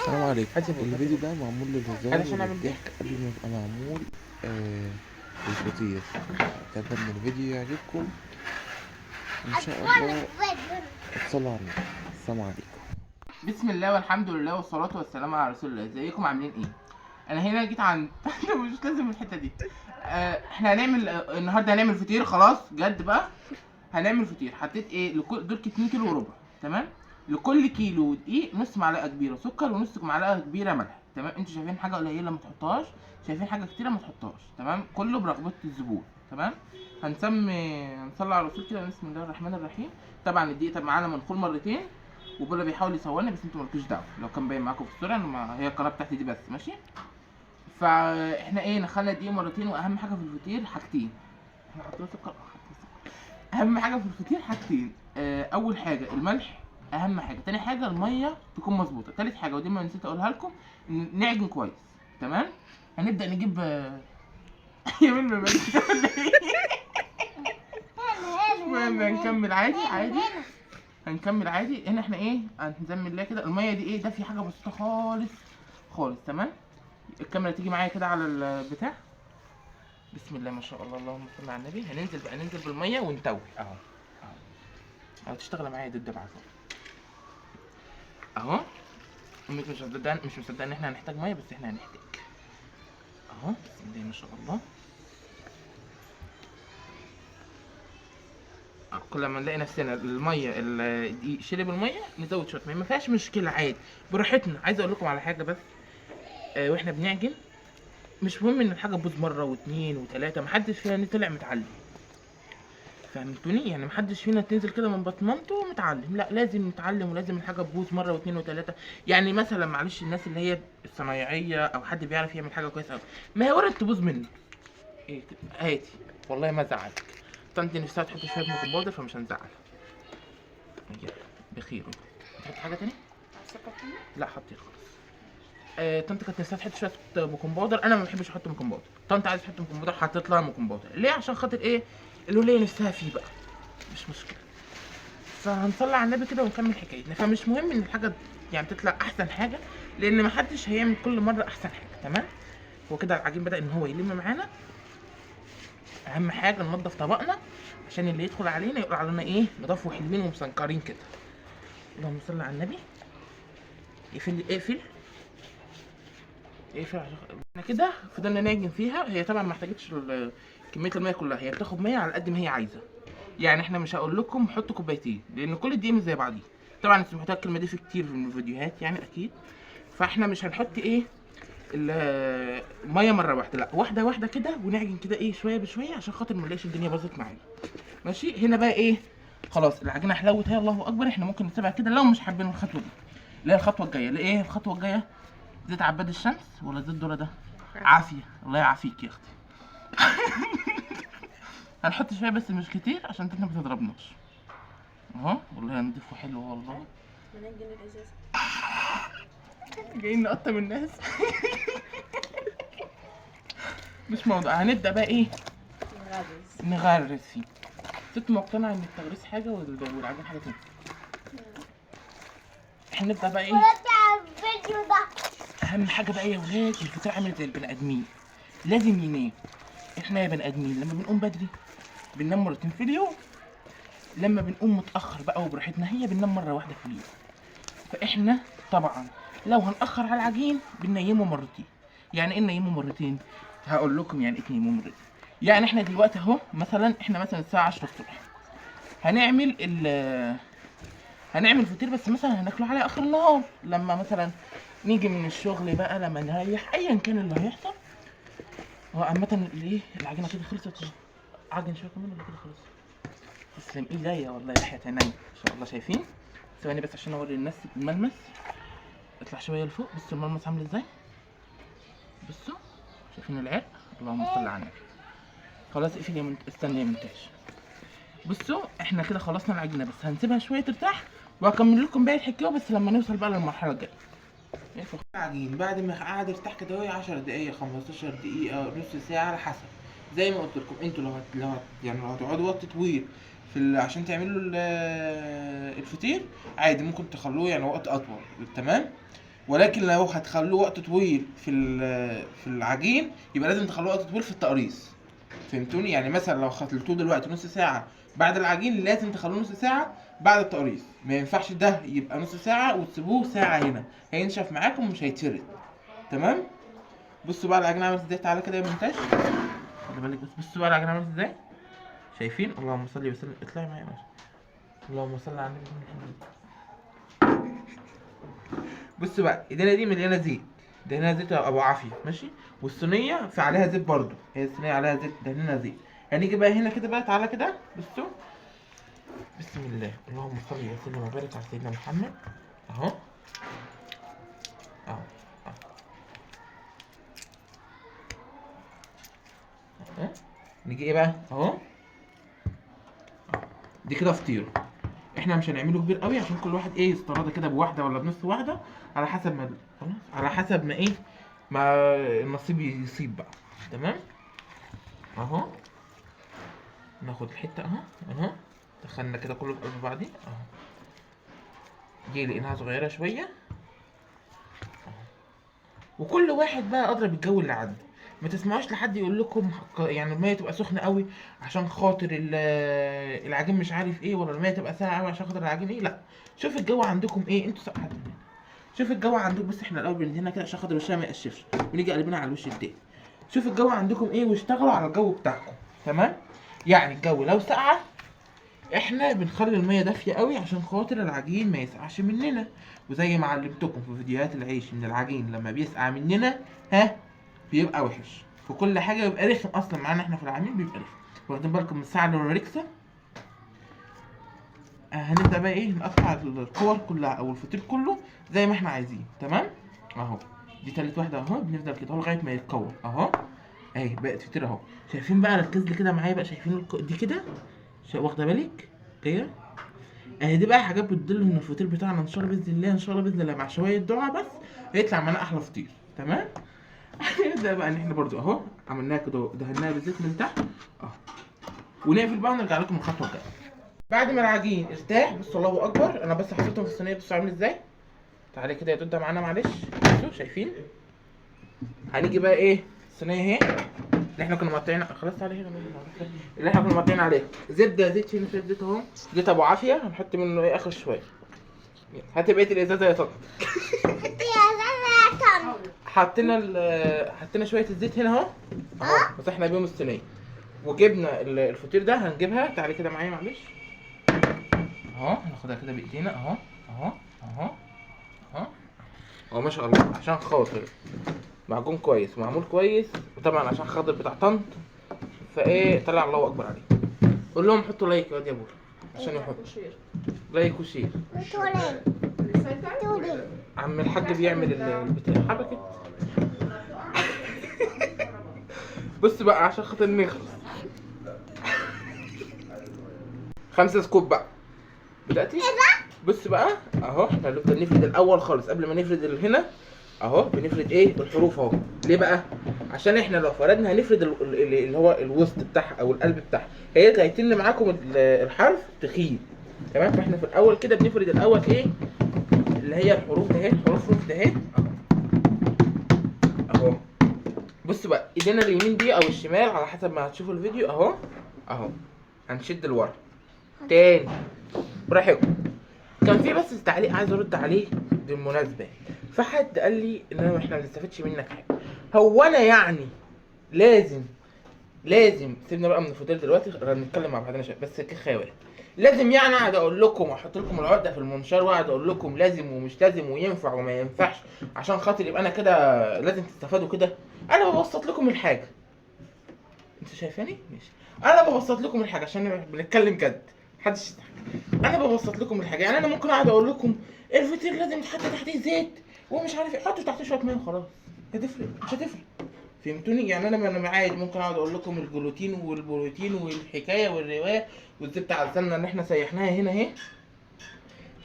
السلام عليكم. الفيديو ده معمول للهزار عشان اعمل ايه؟ وللضحك قبل ما يبقى معمول للفطير. أتمنى إن الفيديو يعجبكم إن شاء الله. اتصلوا على النبي. السلام عليكم. بسم الله والحمد لله والصلاة والسلام على رسول الله. ازيكم عاملين ايه؟ انا هنا جيت عند مش لازم الحتة دي. احنا هنعمل النهارده هنعمل فطير خلاص جد بقى. هنعمل فطير. حطيت ايه دول 2 كيلو وربع. تمام. لكل كيلو دقيق نص معلقة كبيرة سكر ونص معلقة كبيرة ملح. تمام. انتوا شايفين حاجة قليلة ما تحطهاش، شايفين حاجة كتيرة ما تحطهاش. تمام. كله برغبة الزبون. تمام. هنصلي على الرسول كده. بسم الله الرحمن الرحيم. طبعا الدقيق معانا منخول مرتين، وبولا بيحاول يصورني بس انتوا مالكوش دعوه. لو كان باين معاكم في الصوره هي القناه بتاعتي دي بس ماشي. فاحنا ايه نخلي دقيق مرتين. واهم حاجه في الفطير حاجتين. احنا حطينا سكر. اهم حاجه في الفطير حاجتين. اول حاجه الملح اهم حاجه. تاني حاجه الميه تكون مظبوطه. تالت حاجه ودي ما نسيت اقولها لكم، نعجن كويس. تمام. هنبدا نجيب يا مين ما المهم هنكمل عادي. هنكمل عادي. هنا احنا ايه هنزمن الله كده. الميه دي ايه ده في حاجه بسيطه خالص. تمام. الكاميرا تيجي معايا كده على البتاع. بسم الله ما شاء الله اللهم صل على النبي. ننزل بالميه ونتوي اهو تشتغل معايا ضد بعض اهو. امك مش مصدقه ان احنا هنحتاج ميه، بس احنا هنحتاج اهو. بسم الله ما شاء الله. كل ما نلاقي نفسنا الميه الدقيق شرب الميه نزود شويه، ما فيهاش مشكله عادي براحتنا. عايز اقول لكم على حاجه بس. واحنا بنعجن مش مهم ان الحاجه تبوظ مره واثنين وثلاثه. محدش فينا طلع متعلم، فهمتوني؟ يعني محدش فينا تنزل كده من بطمنته متعلم. لا، لازم نتعلم ولازم الحاجه تبوظ مره واثنين وثلاثه. يعني مثلا معلش الناس اللي هي الصنايعيه او حد بيعرف يعمل حاجه كويسه قوي، ما هي وارد تبوظ منه. ايه هاتي والله ما زعلك. طنط نفسها تحط شويه بيكنج باودر فمش هنزعلها. بخير. تحط حاجه تاني؟ لا حطي خلاص. طنط كانت نفسها تحط شويه بيكنج باودر. انا ما بحبش احط بيكنج باودر. طنط عايزه تحط بيكنج باودر حطيت لها بيكنج باودر. ليه؟ عشان خاطر ايه؟ الوليه نفسها فيه بقى، مش مشكله. فهنصلي على النبي كده ونكمل حكايتنا. فمش مهم ان الحاجه يعني تطلع احسن حاجه، لان محدش هيعمل كل مره احسن حاجه. تمام. هو كده العجين بدا ان هو يلم معانا. اهم حاجه ننضف طبقنا عشان اللي يدخل علينا يقول علينا ايه نضاف وحلوين ومسنكرين كده. اللهم صل على النبي. اقفل عشان احنا كده فضلنا نعجن فيها. هي طبعا ما احتاجتش كميه الميه كلها، هي بتاخد ميه على قد ما هي عايزه. يعني احنا مش هقول لكم حطوا كوبايتين لان كل دي مش زي بعضيه. طبعا انتوا سمعتوا الكلمه دي في كتير من الفيديوهات يعني اكيد. فاحنا مش هنحط ايه الميه مره واحده، لا واحده واحده كده ونعجن كده ايه شويه بشويه عشان خاطر ما نلاقيش الدنيا باظت معانا. ماشي. هنا بقى ايه خلاص العجينه حلوت هي الله اكبر. احنا ممكن نسيبها كده لو مش حابين الخطوه دي. اللي هي الخطوه الجايه. ايه الخطوه الجايه؟ زيت عباد الشمس ولا زيت ذره ده؟ عافيه. الله يعافيك يا اختي. هنحط شويه بس مش كتير عشان انت ما تضربناش اهو. والله هنضيفه حلو والله. هنعجن الازازه. جايين نقطم الناس. مش موضوع. هنبدا بقى ايه نغرز فيه. ست مقتنعه ان التغريس حاجه والعجين حاجه تانية. احنا نبدا بقى ايه اهم حاجه بقى يا ولاد. الفطير عامل زي البني ادمين، لازم ينام. احنا يا بني ادمين لما بنقوم بدري بننام مرتين في اليوم، لما بنقوم متاخر بقى وبراحتنا هي بننام مره واحده في اليوم. فاحنا طبعا لو هنأخر على العجين بننيمه مرتين. يعني ايه ننيمه مرتين؟ هقول لكم يعني ايه تنيمه مرتين. يعني احنا دلوقتي اهو مثلا احنا مثلا الساعه 10 الصبح هنعمل فطير، بس مثلا هناكله على اخر النهار لما مثلا نيجي من الشغل بقى لما نريح ايا كان اللي هيحصل. هو عامة الايه العجينه كده خلصت. عجن شويه كمان ولا كده خلاص؟ تسلم ايديا والله يا حياة عينيا ما شاء الله. شايفين؟ ثواني بس عشان اوري الناس الملمس. اطلع شويه لفوق. بصوا الملمس عامل ازاي. بصوا شايفين العرق. اللهم صل على النبي. خلاص اقفل يا استنى يا منتاج. بصوا احنا كده خلصنا العجينه، بس هنسيبها شويه ترتاح وهكمل لكم باقي الحكايه بس لما نوصل بقى للمرحله الجايه. العجين بعد ما قعد يرتاح كده وهي 10 دقايق 15 دقيقه نص ساعه على حسب. زي ما قلت لكم انتوا لو هتقعدوا وقت طويل عشان تعملوا الفطير عادي ممكن تخلوه يعني وقت اطول. تمام. ولكن لو هتخلوه وقت طويل في العجين يبقى لازم تخلوه وقت طويل في التقريص. فهمتوني؟ يعني مثلا لو خلطتوه دلوقتي نص ساعه بعد العجين لازم تخلوه نص ساعه بعد التقريص. ما ينفعش ده يبقى نص ساعه وتسيبوه ساعه هنا، هينشف معاكم ومش هيتفرد. تمام؟ بصوا بقى العجينه عملت ازاي. تعالى كده يا منتج، خلي بالك بس. بصوا بقى العجينه عملت ازاي. شايفين؟ اللهم صل وسلم. اطلعي معايا ماشي. اللهم صل على النبي. بصوا بقى ايدينا دي مليانه زيت، دهنها زيت ابو عافيه ماشي، والصينيه في عليها زيت برضو، هي الصينيه عليها زيت دهنها زيت. هنيجي بقى هنا كده بقى، تعالى كده بصوا. بسم الله، اللهم صل وسلم وبارك على سيدنا محمد. اهو اهو اهو. نيجي ايه بقى اهو. دي كده فطيره. احنا مش هنعمله كبير قوي عشان كل واحد ايه يسترده كده بواحده ولا بنص واحده، على حسب ما خلاص، على حسب ما ايه ما النصيب يصيب بقى. تمام اهو. ناخد الحته اهو اهو، دخلنا كده كله في قلب بعضيه اهو. دي لقيناها صغيره شويه اهو. وكل واحد بقى اضرب الجو اللي عنده. ما تسمعوش لحد يقول لكم يعني الميه تبقى سخنه قوي عشان خاطر العجين مش عارف ايه، ولا الميه تبقى ساقعه قوي عشان خاطر العجين ايه. لا، شوف الجو عندكم ايه. انتوا سقعتوا. شوف الجو عندكم. بس احنا الاول بندهنها كده عشان خاطر وشها ما يقشفش، ونيجي قلبنا على الوش التاني. شوف الجو عندكم ايه واشتغلوا على الجو بتاعكم. تمام؟ يعني الجو لو سقعه احنا بنخلي الميه دافيه قوي عشان خاطر العجين ما يسقعش مننا. وزي ما علمتكم في فيديوهات العيش ان العجين لما بيسقع مننا بيبقى وحش، وكل حاجه بيبقى رخم اصلا معانا احنا في العميل بيبقى رخم. واخدين بالكم من الساعه الريكسا؟ هنبدا بقى ايه نقطع الكور كلها او الفطير كله زي ما احنا عايزين. تمام اهو. دي تالت واحده اهو. بنفضل كده لغايه ما يتكور اهو. اهي بقت فطير اهو. شايفين بقى؟ ركز لي كده معايا بقى. شايفين دي كده؟ واخده بالك كده؟ اهي دي بقى حاجات بتدل ان الفطير بتاعنا ان شاء الله باذن الله، ان شاء الله باذن الله مع شويه دعاء بس هيطلع معانا احلى فطير. تمام؟ هنبدا بقى ان احنا برضو اهو عملناها كده، دهناها بالزيت من تحت اهو. ونقفل بقى ونرجع لكم الخطوه الجايه بعد ما العجين ارتاح. بصوا الله اكبر، انا بس حطيتهم في الصينيه. بصوا عامل ازاي. تعالي كده يا دوده معانا معلش. بصوا شايفين؟ هنيجي بقى ايه الصينيه اهي اللي احنا كنا مقطعين. خلاص تعالي هنا اللي احنا كنا مقطعين عليه زبده. زيت فين؟ في زيت اهو، زيت ابو عافيه. هنحط منه ايه اخر شويه. هات بقيه الازازه يا طنط. حطينا شويه الزيت هنا اهو اهو، مسحنا بيهم الصينيه. وجبنا الفطير ده هنجيبها. تعالي كده معايا معلش اهو. هناخدها كده بايدينا اهو اهو اهو اهو اهو. ما شاء الله، عشان خاطر معجون كويس ومعمول كويس، وطبعا عشان خاطر بتاع طنط فايه طلع الله اكبر عليه. قول لهم حطوا لايك يا ابو عشان يحطوا لايك وشير. عم الحاج بيعمل البتاع حبكت. بص بقى عشان خاطر نخلص 5 سكوب بقى. بدأتي؟ بص بقى اهو. احنا هنفضل نفرد الاول خالص قبل ما نفرد هنا اهو. بنفرد ايه الحروف اهو. ليه بقى؟ عشان احنا لو فردنا هنفرد اللي هو الوسط بتاعها او القلب بتاعها، هيتن معاكم الحرف تخين. تمام؟ فاحنا في الاول كده بنفرد الاول ايه اللي هي الحروف ده اهي. حروف ده اهي اهو. بص بقى ايدينا اليمين دي او الشمال على حسب ما هتشوفوا الفيديو اهو اهو. هنشد لورا تاني براحتكم. كان في بس تعليق عايز ارد عليه بالمناسبه. فحد قال لي ان احنا ما بنستفدش منك حاجه. هو انا يعني لازم سيبنا بقى من الفطير دلوقتي، نتكلم مع بعضنا شويه بس كخاوي. لازم يعني اقعد اقول لكم واحط لكم العقده في المنشار واقعد اقول لكم لازم ومش لازم وينفع وما ينفعش عشان خاطر يبقى انا كده لازم تستفادوا كده؟ انا ببسط لكم الحاجه. انتوا شايفاني؟ ماشي. انا ببسط لكم الحاجه عشان بنتكلم جد، محدش يضحك. انا ببسط لكم الحاجه. يعني انا ممكن اقعد اقول لكم الفطير لازم يتحط تحتيه زيت ومش عارف ايه. حطوا تحتيه شويه ميه وخلاص، هتفرق؟ مش هتفرق. فهمتوني؟ يعني انا عادي ممكن اقعد اقول لكم الجلوتين والبروتين والحكايه والروايه والزبده على السمنه اللي احنا سيحناها هنا اهي.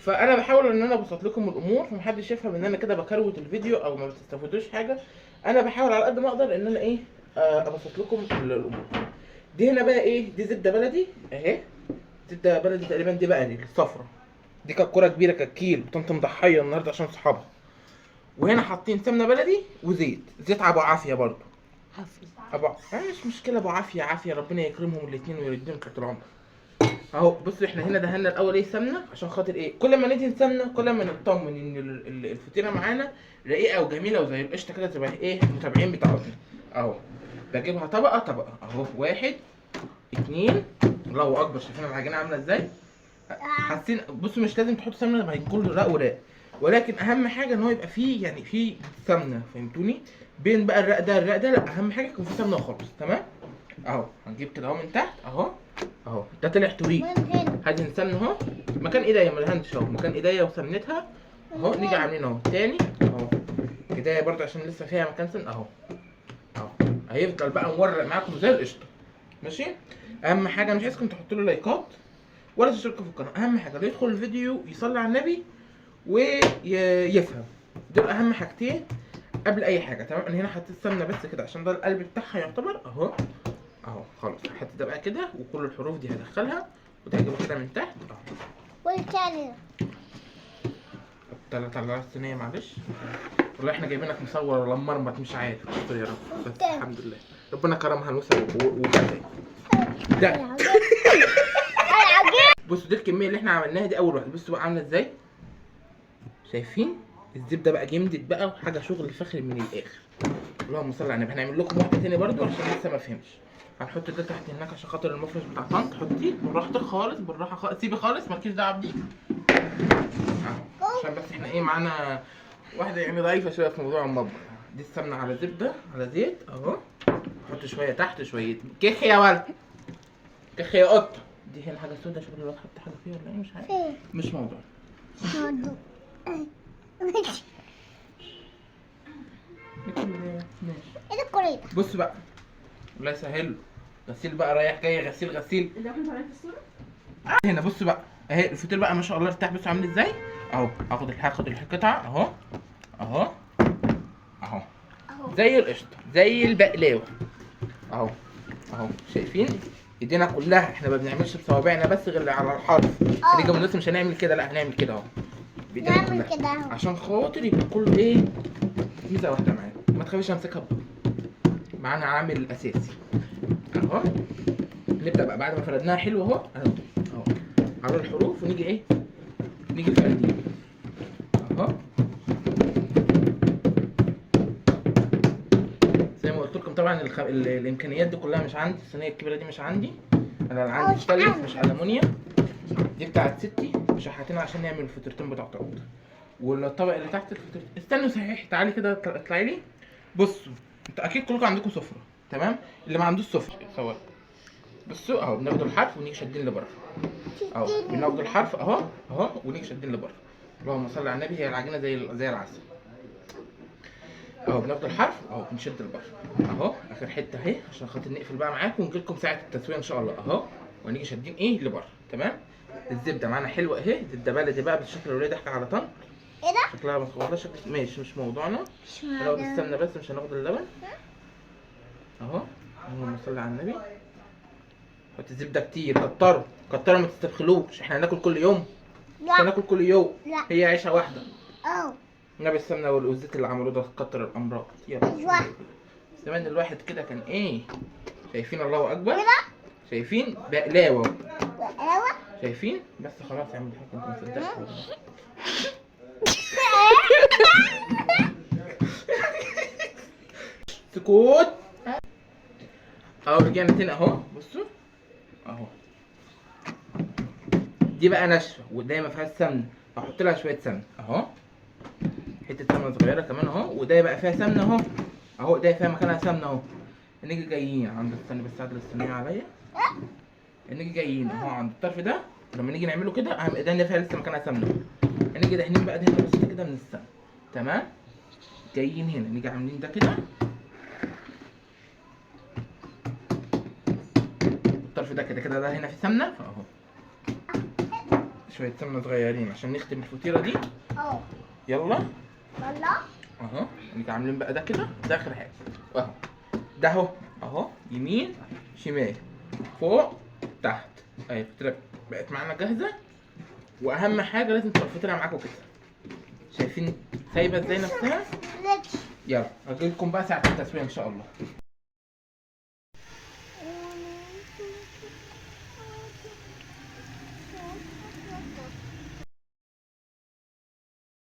فانا بحاول ان انا ابسط لكم الامور، فمحدش يفهم ان انا كده بكروت الفيديو او ما بتستفادوش حاجه. انا بحاول على قد ما اقدر ان انا ايه ابسط لكم الامور. دي هنا بقى ايه؟ دي زبده بلدي اهي. زبده بلدي تقريبا دي بقى دي الصفرا. دي كانت كوره كبيره، كانت كيلو. كنت مضحيه النهارده عشان صحابها. وهنا حاطين سمنه بلدي وزيت، زيت ابو عافيه برضو. حفظ. مش مشكله، ابو عافيه عافيه، ربنا يكرمهم الاثنين ويردهم طول العمر. اهو بصوا احنا هنا دهنا الاول ايه سمنه، عشان خاطر ايه كل ما ندهن سمنه كل ما نطمن ان الفطيره معانا رقيقه وجميله وزي القشطه كده، تبقى ايه المتابعين بتاعتنا. اهو بجيبها طبقه طبقه اهو، 1 2 الله اكبر. شايفين العجينه عامله ازاي؟ حاسين؟ بصوا مش لازم تحطوا سمنه ما يكون رق وراق، ولكن اهم حاجه ان هو يبقى فيه يعني فيه سمنه، فهمتوني؟ بين بقى الرق ده الرق ده، لا اهم حاجه يكون فيه سمنه خالص. تمام اهو هنجيب كده اهو من تحت اهو اهو، ده طلع طريق. هدهن سمنه اهو مكان ايديا، ما دهنتش اهو مكان ايديا وسمنتها اهو. نيجي عاملين اهو تاني اهو ايديا برضه عشان لسه فيها مكان سمن اهو اهو. هيفضل بقى مورق معاكم زي القشطه. ماشي؟ اهم حاجه مش عايزكم تحطوا له لايكات ولا تشتركوا في القناه، اهم حاجه اللي يدخل الفيديو يصلي على النبي ويفهم. دول اهم حاجتين قبل اي حاجه. تمام؟ انا هنا حطيت سمنه بس كده عشان ده القلب بتاعها يعتبر اهو اهو. خلاص هحط ده بقى كده، وكل الحروف دي هدخلها وده هجيبها كده من تحت اهو. والتاني طلع الصينيه معلش، والله احنا جايبينك مصور ولا مرمط مش عارف. استر يا رب، بس الحمد لله ربنا كرمها نوسه وكده. ده بصوا دي الكميه اللي احنا عملناها دي اول واحده. بصوا بقى عامله ازاي، شايفين الزبده بقى جمدت بقى وحاجه شغل فخر من الاخر. اللهم صل على النبي. هنعمل لكم واحده تاني برضو عشان لسه ما فهمش. هنحط ده تحت هناك عشان خاطر المفرش بتاع طنط. حطيه براحتك خالص، بالراحه خالص، سيبي خالص مالكيش دعوه بدي عشان بس احنا ايه معانا واحده يعني ضعيفه شويه في موضوع المطبخ. دي السمنه على زبده على زيت اهو. حط شويه تحت شويه كيخ يا ولد، كيخ يا قطه. دي هنا حاجه سودا، شكل الواد حط حاجه فيها ولا ايه مش عارف، مش موضوع. ماشي. ايه الكورية؟ بص بقى الله يسهل، غسيل بقى رايح جاي، غسيل غسيل. انت واخد معايا في الصورة؟ هنا بص بقى اهي الفطير بقى ما شاء الله ارتاح. بص عامل ازاي اهو. هاخد القطعه اهو اهو اهو زي القشطه زي البقلاوه اهو اهو. شايفين ايدينا كلها احنا ما بنعملش بصوابعنا بس غير على الحرف. هنيجي من مش هنعمل كده، لا هنعمل كده اهو بايدينا نعمل كلها كده اهو عشان خاطر يبقى كله ايه ميزه واحده معانا. ما تخافيش امسكها بقى، معانا عامل اساسي اهو. نبدا بقى بعد ما فردناها حلو اهو اهو على الحروف، ونيجي ايه نيجي فردين اهو زي ما قلت لكم. طبعا الامكانيات دي كلها مش عندي، الصينيه الكبيره دي مش عندي، انا اللي عندي ستانلس مش المونيوم. دي بتاعت ستي مش هاتينها عشان نعمل الفطيرتين بتاع طارق. والطبق اللي تحت الفطير استنوا صحيح، تعالي كده اطلعي لي. بصوا انتوا اكيد كلكم عندكم سفره، تمام؟ اللي ما عندوش سفره صور. بصوا اهو بناخد الحرف ونيجي شادين لبره اهو. بناخد الحرف اهو اهو ونيجي شادين لبره. اللهم صل على النبي. هي العجينه زي العسل اهو. بناخد الحرف اهو بنشد لبره اهو. اخر حته اهي عشان خاطر نقفل بقى معاكم ونجي لكم ساعه التسويه ان شاء الله اهو. ونيجي شادين ايه لبره. تمام؟ الزبده معانا حلوه اهي، زبده بلدي بقى بالشكل اللي ضحك على طن. ايه ده؟ شكلها والله شكل ماشي مش موضوعنا. هناخد السمنه بس مش هناخد اللبن اهو. اللهم صل على النبي. حط الزبده كتير، كتروا ما تستبخلوش. احنا هناكل كل يوم؟ لا هناكل كل يوم؟ لا. هي عيشه واحده. اه النبي السمنه والزيت اللي عملوه ده كتر الامراض. يلا ايوه زمان الواحد كده كان ايه. شايفين؟ الله اكبر. كده شايفين بقلاوه؟ ايوه شايفين؟ بس خلاص يا عم الحاج انت مصدقت. سكوت اهو. رجعنا تاني اهو. بصوا اهو دي بقى ناشفه وده ما فيهاش سمنه، هحط لها شويه سمنه اهو، حته سمنه صغيره كمان اهو. وده بقى فيها سمنه اهو اهو، ده فيها مكانها سمنه اهو. نيجي جايين عند الثانيه بس عدل الصينيه عليا. نيجي جايين اهو عند الطرف ده، لما نيجي نعمله كده اهم ايدينا فيها لسه مكانها سمنه. نيجي دهنين بقى دهنه بسيطه كده من السمنه. تمام؟ جايين هنا نيجي عاملين ده كده الطرف ده كده ده هنا في سمنه فاهو. شويه سمنه صغيرين عشان نختم الفطيره دي. اه يلا والله اهو. نيجي عاملين بقى ده كده، ده اخر حاجه اهو. ده اهو اهو يمين شمال فوق تحت اهي. الفطيره بقت معانا جاهزه. واهم حاجه لازم تبقى الفطيره معاكم كده. شايفين سايبه ازاي نفسها. ليتش. يلا اجيلكم بقى ساعة التسوية ان شاء الله.